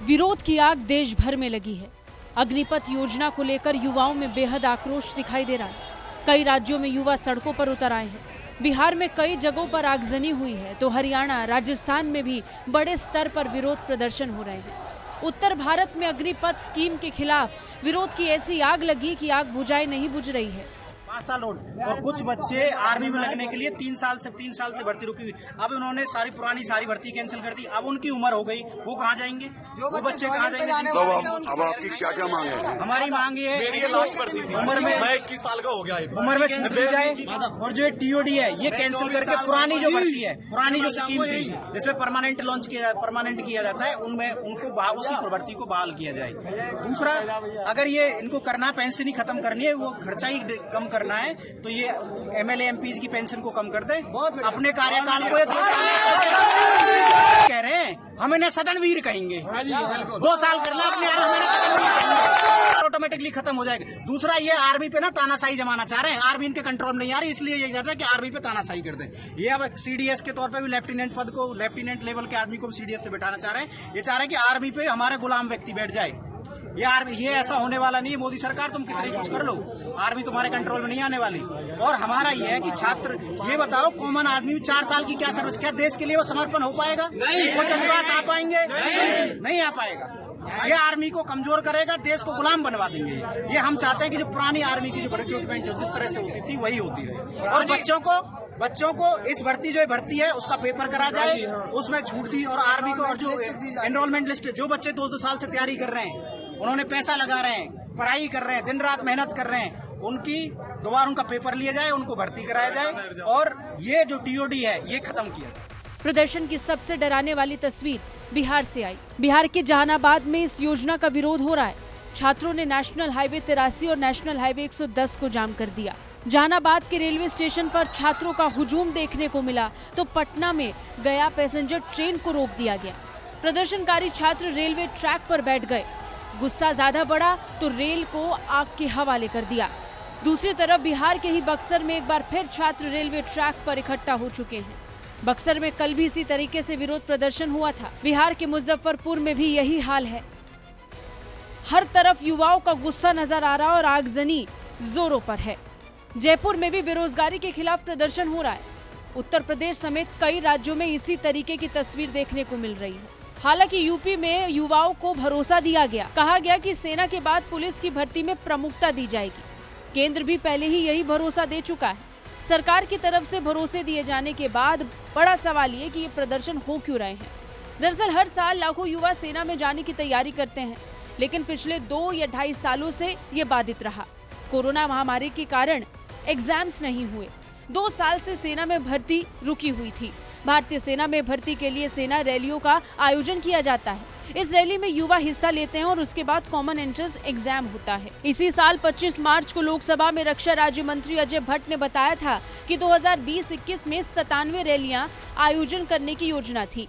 विरोध की आग देश भर में लगी है। अग्निपथ योजना को लेकर युवाओं में बेहद आक्रोश दिखाई दे रहा है। कई राज्यों में युवा सड़कों पर उतर आए हैं। बिहार में कई जगहों पर आगजनी हुई है तो हरियाणा, राजस्थान में भी बड़े स्तर पर विरोध प्रदर्शन हो रहे हैं। उत्तर भारत में अग्निपथ स्कीम के खिलाफ विरोध की ऐसी आग लगी कि आग बुझाए नहीं बुझ रही है। 5 साल और कुछ बच्चे आर्मी में लगने के लिए 3 साल से भर्ती रुकी हुई। अब उन्होंने सारी भर्ती कैंसिल कर दी। अब उनकी उम्र हो गई, वो कहाँ जाएंगे? वो बच्चे कहाँ जाएंगे? तो अब आपकी क्या मांग है? हमारी मांग ये है ये लास्ट भर्ती थी, उम्र में 21 साल का हो गया, उम्र में छूट दी जाए और जो टीओडी है ये कैंसिल करके पुरानी जो भर्ती है, पुरानी जो स्कीम थी जिसमें परमानेंट किया जाता है, उनमें उनको उसी भर्ती को बहाल किया जाए। दूसरा, अगर ये इनको करना पेंशन ही खत्म करनी है, वो खर्चा ही कम करना है, तो ये एमएलए एमपीज की पेंशन को कम कर दे। अपने कार्यकाल को कह रहे हैं, हम इन्हें सदनवीर कहेंगे। 2 साल करना अपने ऑटोमेटिकली खत्म हो जाएगा। दूसरा, ये आर्मी पे ना तानाशाही जमाना चाह रहे हैं। आर्मी इनके कंट्रोल में नहीं आ रही, इसलिए ये कहता है कि आर्मी पे तानाशाही कर दें। ये अब सीडीएस के तौर पे भी लेफ्टिनेंट लेवल के आदमी को भी सीडीएस पे बैठाना चाह रहे हैं। ये चाह रहे हैं कि आर्मी पे हमारे गुलाम व्यक्ति बैठ जाए। ये ऐसा होने वाला नहीं है। मोदी सरकार, तुम कितनी कुछ कर लो, आर्मी तुम्हारे कंट्रोल में नहीं आने वाली। और हमारा ये है कि छात्र, ये बताओ, कॉमन आदमी 4 साल की क्या सर्विस, क्या देश के लिए वो समर्पण हो पाएगा? वो जज्बात आ पाएंगे? नहीं आ पाएगा। ये आर्मी को कमजोर करेगा, देश को गुलाम बनवा देंगे। ये हम चाहते हैं कि जो पुरानी आर्मी की जो रिक्रूटमेंट जिस तरह से होती थी वही होती रहे। और बच्चों को इस भर्ती है उसका पेपर करा जाए, उसमें छूट दी। और आर्मी को, और जो एनरोलमेंट लिस्ट, जो बच्चे 2 साल से तैयारी कर रहे हैं, उन्होंने पैसा लगा रहे हैं, पढ़ाई कर रहे हैं, दिन रात मेहनत कर रहे हैं, उनकी दोबारा उनका पेपर लिया जाए, उनको भर्ती कराया जाए और ये जो टीओडी है ये खत्म किया जाए। प्रदर्शन की सबसे डराने वाली तस्वीर बिहार से आई। बिहार के जहानाबाद में इस योजना का विरोध हो रहा है। छात्रों ने नेशनल हाईवे 83 और नेशनल हाईवे 110 को जाम कर दिया। जहानाबाद के रेलवे स्टेशन पर छात्रों का हुजूम देखने को मिला तो पटना में गया पैसेंजर ट्रेन को रोक दिया गया। प्रदर्शनकारी छात्र रेलवे ट्रैक पर बैठ गए। गुस्सा ज्यादा बढ़ा तो रेल को आग के हवाले कर दिया। दूसरी तरफ बिहार के ही बक्सर में एक बार फिर छात्र रेलवे ट्रैक पर इकट्ठा हो चुके हैं। बक्सर में कल भी इसी तरीके से विरोध प्रदर्शन हुआ था। बिहार के मुजफ्फरपुर में भी यही हाल है। हर तरफ युवाओं का गुस्सा नजर आ रहा है और आगजनी जोरों पर है। जयपुर में भी बेरोजगारी के खिलाफ प्रदर्शन हो रहा है। उत्तर प्रदेश समेत कई राज्यों में इसी तरीके की तस्वीर देखने को मिल रही है। हालांकि यूपी में युवाओं को भरोसा दिया गया। कहा गया कि सेना के बाद पुलिस की भर्ती में प्रमुखता दी जाएगी। केंद्र भी पहले ही यही भरोसा दे चुका है। सरकार की तरफ से भरोसे दिए जाने के बाद बड़ा सवाल ये कि ये प्रदर्शन हो क्यों रहे हैं। दरअसल हर साल लाखों युवा सेना में जाने की तैयारी करते हैं, लेकिन पिछले 2 या 2.5 सालों से ये बाधित रहा। कोरोना महामारी के कारण एग्जाम्स नहीं हुए। 2 साल से सेना में भर्ती रुकी हुई थी। भारतीय सेना में भर्ती के लिए सेना रैलियों का आयोजन किया जाता है। इस रैली में युवा हिस्सा लेते हैं और उसके बाद कॉमन एंट्रेंस एग्जाम होता है। इसी साल 25 मार्च को लोकसभा में रक्षा राज्य मंत्री अजय भट्ट ने बताया था कि 2020-21 में 97 रैलियां आयोजन करने की योजना थी,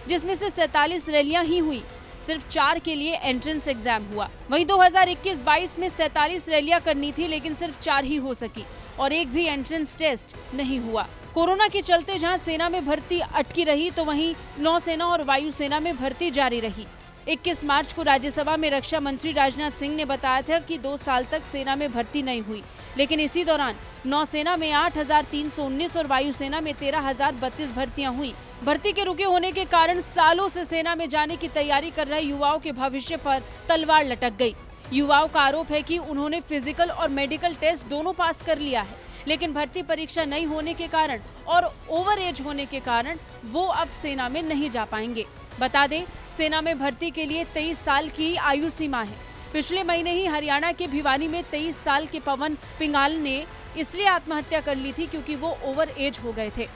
जिसमें से 47 रैलियां ही हुई। सिर्फ 4 के लिए एंट्रेंस एग्जाम हुआ। वहीं 2021-22 में 47 रैलियां करनी थी, लेकिन सिर्फ 4 ही हो सकी और एक भी एंट्रेंस टेस्ट नहीं हुआ। कोरोना के चलते जहां सेना में भर्ती अटकी रही तो वहीं नौसेना और वायुसेना में भर्ती जारी रही। 21 मार्च को राज्यसभा में रक्षा मंत्री राजनाथ सिंह ने बताया था कि 2 साल तक सेना में भर्ती नहीं हुई, लेकिन इसी दौरान नौसेना में 8,319 और वायुसेना में 13,032 भर्तियां हुई। भर्ती के रुके होने के कारण सालों से सेना में जाने की तैयारी कर रहे युवाओं के भविष्य पर तलवार लटक गई। युवाओं का आरोप है कि उन्होंने फिजिकल और मेडिकल टेस्ट दोनों पास कर लिया है, लेकिन भर्ती परीक्षा नहीं होने के कारण और ओवर एज होने के कारण वो अब सेना में नहीं जा पाएंगे। बता दें, सेना में भर्ती के लिए 23 साल की आयु सीमा है। पिछले महीने ही हरियाणा के भिवानी में 23 साल के पवन पिंगाल ने इसलिए आत्महत्या कर ली थी क्योंकि वो ओवर एज हो गए थे।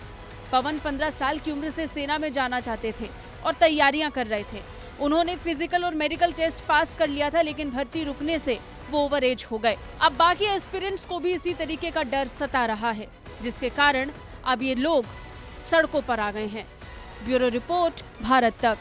पवन 15 साल की उम्र से सेना में जाना चाहते थे और तैयारियां कर रहे थे। उन्होंने फिजिकल और मेडिकल टेस्ट पास कर लिया था, लेकिन भर्ती रुकने से वो ओवर एज हो गए। अब बाकी एस्पिरेंट्स को भी इसी तरीके का डर सता रहा है, जिसके कारण अब ये लोग सड़कों पर आ गए हैं। ब्यूरो रिपोर्ट, भारत तक।